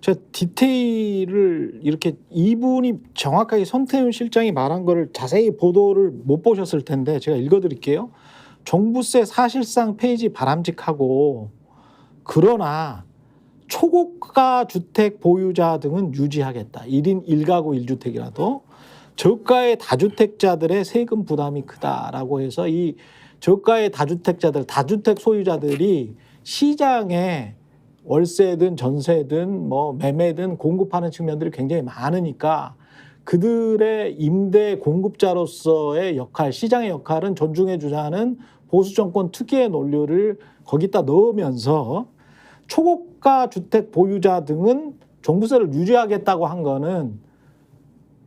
제가 디테일을 이렇게 이분이 정확하게 손태훈 실장이 말한 거를 자세히 보도를 못 보셨을 텐데 제가 읽어드릴게요. 종부세 사실상 폐지 바람직하고 그러나 초고가 주택 보유자 등은 유지하겠다. 1인 1가구 1주택이라도 저가의 다주택자들의 세금 부담이 크다라고 해서 이 저가의 다주택자들, 다주택 소유자들이 시장에 월세든 전세든 뭐 매매든 공급하는 측면들이 굉장히 많으니까 그들의 임대 공급자로서의 역할, 시장의 역할은 존중해 주자는 보수 정권 특유의 논리를 거기다 넣으면서 초고가 주택 보유자 등은 종부세를 유지하겠다고 한 거는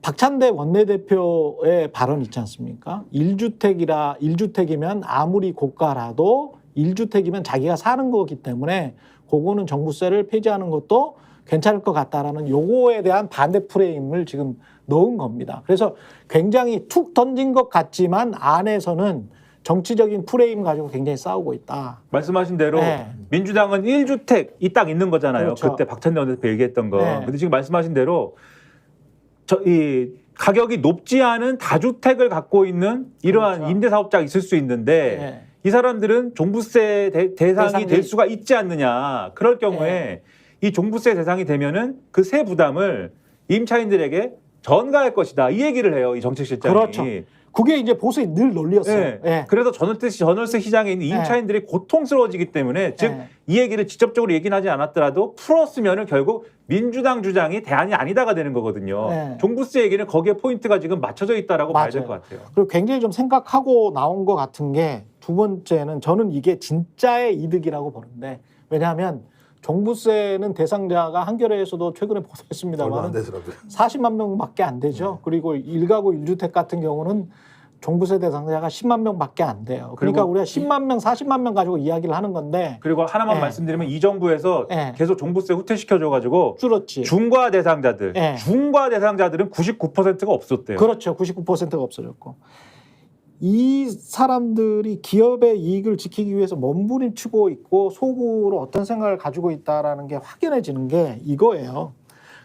박찬대 원내대표의 발언 있지 않습니까? 1주택이면 아무리 고가라도 1주택이면 자기가 사는 거기 때문에 그거는 종부세를 폐지하는 것도 괜찮을 것 같다라는 요거에 대한 반대 프레임을 지금 넣은 겁니다. 그래서 굉장히 툭 던진 것 같지만 안에서는 정치적인 프레임 가지고 굉장히 싸우고 있다. 말씀하신 대로 네. 민주당은 1주택이 딱 있는 거잖아요. 그렇죠. 그때 박찬대 원내대표 얘기했던 거. 네. 근데 지금 말씀하신 대로 이 가격이 높지 않은 다주택을 갖고 있는 이러한 그렇죠. 임대사업자가 있을 수 있는데 네. 이 사람들은 종부세 대상이 될 수가 있지 않느냐. 그럴 경우에 이 종부세 대상이 되면은 그 세 부담을 임차인들에게 전가할 것이다. 이 얘기를 해요. 이 정책실장이. 그렇죠. 그게 이제 보수의 늘 논리였어요. 네. 예. 그래서 전월세 시장에 있는 임차인들이 고통스러워지기 때문에 즉 이 얘기를 직접적으로 얘기는 하지 않았더라도 풀었으면은 결국 민주당 주장이 대안이 아니다가 되는 거거든요. 네. 종부세 얘기는 거기에 포인트가 지금 맞춰져 있다라고 봐야 될 맞아요. 것 같아요. 그리고 굉장히 좀 생각하고 나온 것 같은 게 두 번째는 저는 이게 진짜의 이득이라고 보는데 왜냐하면 종부세는 대상자가 한겨레에서도 최근에 얼마 안 보도했습니다만 되더라고요. 40만 명밖에 안 되죠. 그리고 1가구 1주택 같은 경우는 종부세 대상자가 10만 명밖에 안 돼요. 그러니까 우리가 10만 명, 40만 명 가지고 이야기를 하는 건데 그리고 하나만 네. 말씀드리면 이 정부에서 네. 계속 종부세 후퇴시켜줘가지고 줄었지. 중과 대상자들, 네. 중과 대상자들은 99%가 없었대요. 그렇죠. 99%가 없어졌고. 이 사람들이 기업의 이익을 지키기 위해서 몸부림치고 있고 속으로 어떤 생각을 가지고 있다라는 게 확연해지는 게 이거예요.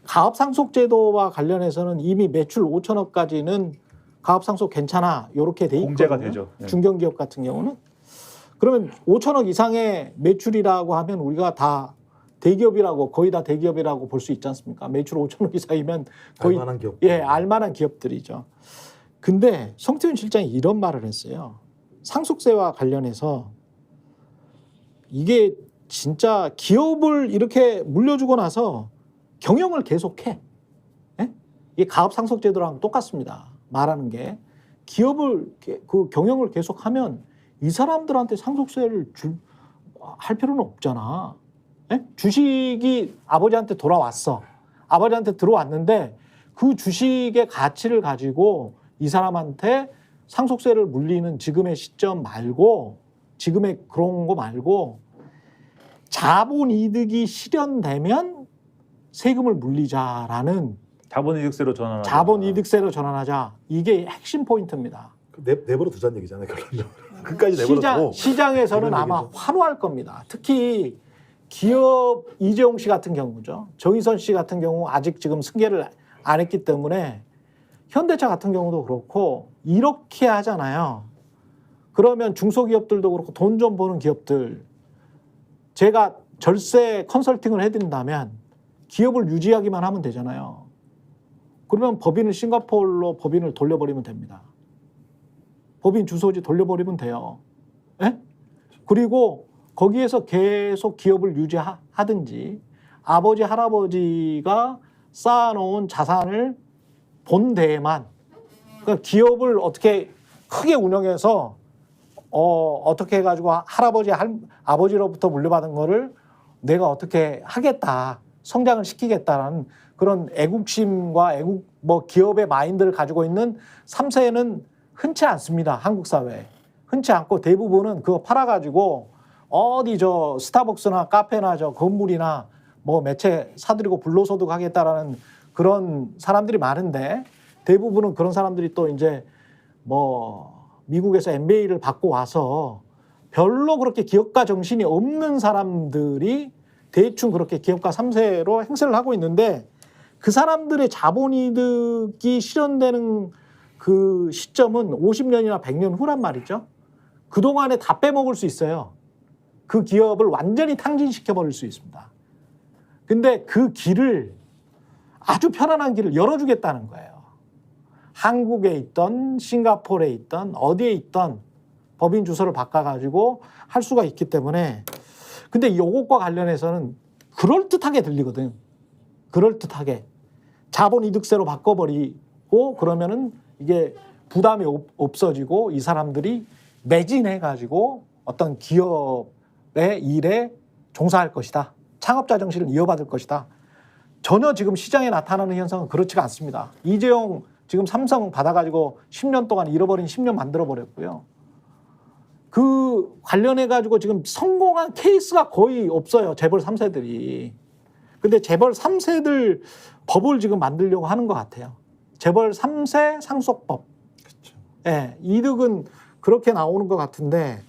가업상속제도와 관련해서는 이미 매출 5천억까지는 가업상속 괜찮아 이렇게 돼 있거든요. 공제가 되죠. 네. 중견기업 같은 경우는. 그러면 5천억 이상의 매출이라고 하면 우리가 다 대기업이라고 거의 다 대기업이라고 볼 수 있지 않습니까? 매출 5천억 이상이면 거의 알만한 기업. 알만한 기업들이죠. 근데 손태훈 실장이 이런 말을 했어요. 상속세와 관련해서 이게 진짜 기업을 이렇게 물려주고 나서 경영을 계속해. 예? 이게 가업상속제도랑 똑같습니다. 말하는 게 기업을 그 경영을 계속하면 이 사람들한테 상속세를 할 필요는 없잖아. 예? 주식이 아버지한테 돌아왔어. 아버지한테 들어왔는데 그 주식의 가치를 가지고 이 사람한테 상속세를 물리는 지금의 시점 말고 지금의 그런 거 말고 자본이득이 실현되면 세금을 물리자라는 자본이득세로 전환하자. 자본이득세로 전환하자. 이게 핵심 포인트입니다. 내버려 두자는 얘기잖아요. 결론적으로. 끝까지 내버려 두고. 시장에서는 아마 얘기죠. 환호할 겁니다. 특히 기업 이재용 씨 같은 경우죠. 정의선 씨 같은 경우 아직 지금 승계를 안 했기 때문에 현대차 같은 경우도 그렇고 이렇게 하잖아요. 그러면 중소기업들도 그렇고 돈 좀 버는 기업들 제가 절세 컨설팅을 해드린다면 기업을 유지하기만 하면 되잖아요. 그러면 법인을 싱가포르로 법인을 돌려버리면 됩니다. 법인 주소지 돌려버리면 돼요. 예? 그리고 거기에서 계속 기업을 유지하든지 아버지 할아버지가 쌓아놓은 자산을 본대에만 그러니까 기업을 어떻게 크게 운영해서 어떻게 해가지고 할아버지 아버지로부터 물려받은 거를 내가 어떻게 하겠다 성장을 시키겠다라는 그런 애국심과 기업의 마인드를 가지고 있는 3세는 흔치 않습니다. 한국 사회에 흔치 않고 대부분은 그거 팔아가지고 어디 저 스타벅스나 카페나 저 건물이나 뭐 매체 사들이고 불로소득 하겠다라는 그런 사람들이 많은데 대부분은 그런 사람들이 또 이제 뭐 미국에서 MBA를 받고 와서 별로 그렇게 기업가 정신이 없는 사람들이 대충 그렇게 기업가 3세로 행세를 하고 있는데 그 사람들의 자본이득이 실현되는 그 시점은 50년이나 100년 후란 말이죠. 그동안에 다 빼먹을 수 있어요. 그 기업을 완전히 탕진시켜버릴 수 있습니다. 근데 그 길을 아주 편안한 길을 열어주겠다는 거예요. 한국에 있던 싱가포르에 있던 어디에 있던 법인 주소를 바꿔가지고 할 수가 있기 때문에 근데 이것과 관련해서는 그럴듯하게 들리거든. 그럴듯하게. 자본이득세로 바꿔버리고 그러면은 이게 부담이 없어지고 이 사람들이 매진해가지고 어떤 기업의 일에 종사할 것이다. 창업자 정신을 이어받을 것이다. 전혀 지금 시장에 나타나는 현상은 그렇지가 않습니다. 이재용 지금 삼성 받아가지고 10년 동안 잃어버린 10년 만들어버렸고요. 그 관련해가지고 지금 성공한 케이스가 거의 없어요. 재벌 3세들이. 근데 재벌 3세들 법을 지금 만들려고 하는 것 같아요. 재벌 3세 상속법. 그렇죠. 예, 이득은 그렇게 나오는 것 같은데.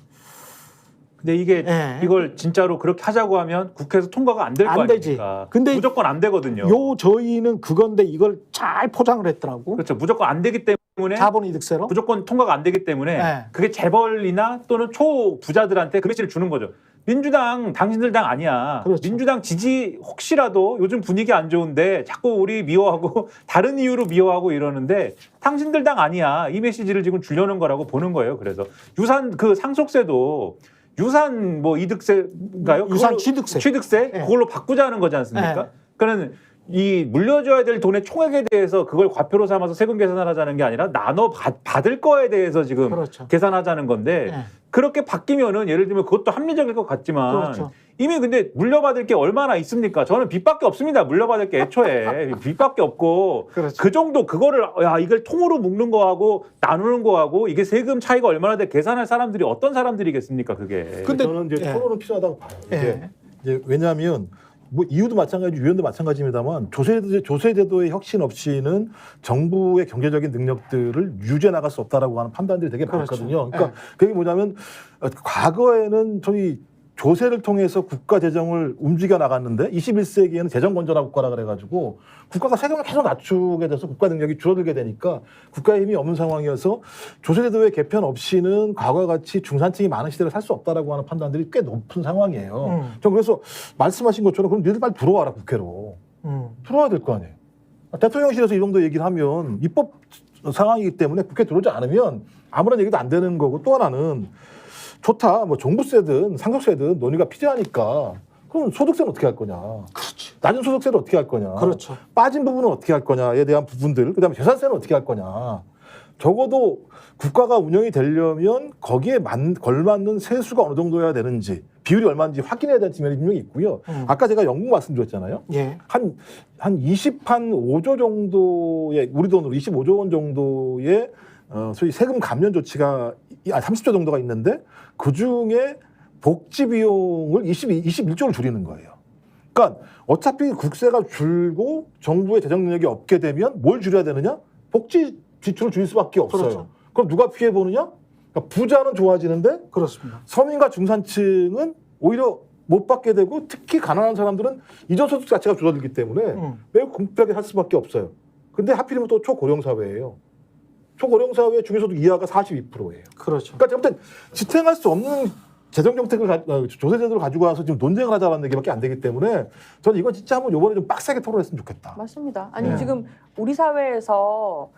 근데 이게 예. 이걸 진짜로 그렇게 하자고 하면 국회에서 통과가 안 될 거 안 되지. 아닙니까? 근데 무조건 안 되거든요. 요 저희는 그건데 이걸 잘 포장을 했더라고. 그렇죠. 무조건 안 되기 때문에 자본이득세로. 무조건 통과가 안 되기 때문에 네. 그게 재벌이나 또는 초부자들한테 그 메시지를 주는 거죠. 민주당 당신들 당 아니야. 그렇죠. 민주당 지지 혹시라도 요즘 분위기 안 좋은데 자꾸 우리 미워하고 다른 이유로 미워하고 이러는데 당신들 당 아니야. 이 메시지를 지금 주려는 거라고 보는 거예요. 그래서 유산 그 상속세도 유산 뭐 이득세인가요? 유산 그걸로 취득세. 취득세 네. 그걸로 바꾸자는 거지 않습니까? 네. 그러니까 이 물려줘야 될 돈의 총액에 대해서 그걸 과표로 삼아서 세금 계산을 하자는 게 아니라 나눠 받을 거에 대해서 지금 그렇죠. 계산하자는 건데 네. 그렇게 바뀌면은 예를 들면 그것도 합리적일 것 같지만 그렇죠. 이미 근데 물려받을 게 얼마나 있습니까? 저는 빚밖에 없습니다. 물려받을 게 애초에 빚밖에 없고 그렇죠. 그 정도 그거를 야 이걸 통으로 묶는 거하고 나누는 거하고 이게 세금 차이가 얼마나 돼 계산할 사람들이 어떤 사람들이겠습니까 그게? 근데- 저는 이제 예. 토론은 필요하다고 봐요. 이게 예. 이제 왜냐하면 뭐 이유도 마찬가지, 유연도 마찬가지입니다만 조세제도의 혁신 없이는 정부의 경제적인 능력들을 유지해 나갈 수 없다라고 하는 판단들이 되게 그렇죠. 많거든요. 그러니까 예. 그게 뭐냐면 과거에는 저희 조세를 통해서 국가 재정을 움직여 나갔는데 21세기에는 재정 건전화 국가라 그래가지고 국가가 세금을 계속 낮추게 돼서 국가 능력이 줄어들게 되니까 국가의 힘이 없는 상황이어서 조세제도의 개편 없이는 과거와 같이 중산층이 많은 시대를 살 수 없다라고 하는 판단들이 꽤 높은 상황이에요. 전 그래서 말씀하신 것처럼 그럼 니들 빨리 들어와라 국회로. 들어와야 될 거 아니에요. 대통령실에서 이 정도 얘기를 하면 입법 상황이기 때문에 국회 들어오지 않으면 아무런 얘기도 안 되는 거고 또 하나는 좋다. 뭐 종부세든 상속세든 논의가 필요하니까 그럼 소득세는 어떻게 할 거냐. 그렇지. 낮은 소득세를 어떻게 할 거냐. 그렇죠. 빠진 부분은 어떻게 할 거냐에 대한 부분들. 그다음에 재산세는 어떻게 할 거냐. 적어도 국가가 운영이 되려면 거기에 걸맞는 세수가 어느 정도여야 되는지 비율이 얼마인지 확인해야 될 측면이 분명히 있고요. 아까 제가 영국 말씀드렸잖아요. 예. 한 25조 정도의 우리 돈으로 25조 원 정도의 소위 세금 감면 조치가 30조 정도가 있는데 그 중에 복지 비용을 21조를 줄이는 거예요. 그러니까 어차피 국세가 줄고 정부의 재정 능력이 없게 되면 뭘 줄여야 되느냐? 복지 지출을 줄일 수밖에 없어요. 그렇죠. 그럼 누가 피해 보느냐? 그러니까 부자는 좋아지는데 그렇습니다. 서민과 중산층은 오히려 못 받게 되고 특히 가난한 사람들은 이전 소득 자체가 줄어들기 때문에 매우 궁핍하게 살 수밖에 없어요. 근데 하필이면 또 초고령 사회예요. 초고령 사회 중위소득 이하가 42%예요. 그렇죠. 그러니까 아무튼 지탱할 수 없는 재정 정책을 조세제도를 가지고 와서 지금 논쟁을 하자는 얘기밖에 안 되기 때문에 저는 이거 진짜 한번 이번에 좀 빡세게 토론했으면 좋겠다. 맞습니다. 아니 네. 지금 우리 사회에서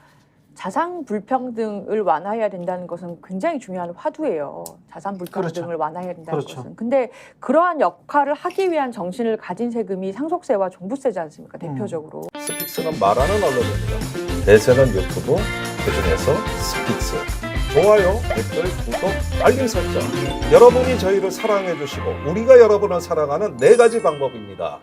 자산 불평등을 완화해야 된다는 것은 굉장히 중요한 화두예요. 자산 불평등을 그렇죠. 완화해야 된다는 그렇죠. 것은. 근데 그러한 역할을 하기 위한 정신을 가진 세금이 상속세와 종부세지 않습니까? 대표적으로. 스픽스는 말하는 언론입니다. 대세는 유튜브, 그중에서 스픽스. 좋아요, 댓글, 구독, 알림 설정. 여러분이 저희를 사랑해 주시고 우리가 여러분을 사랑하는 4가지 방법입니다.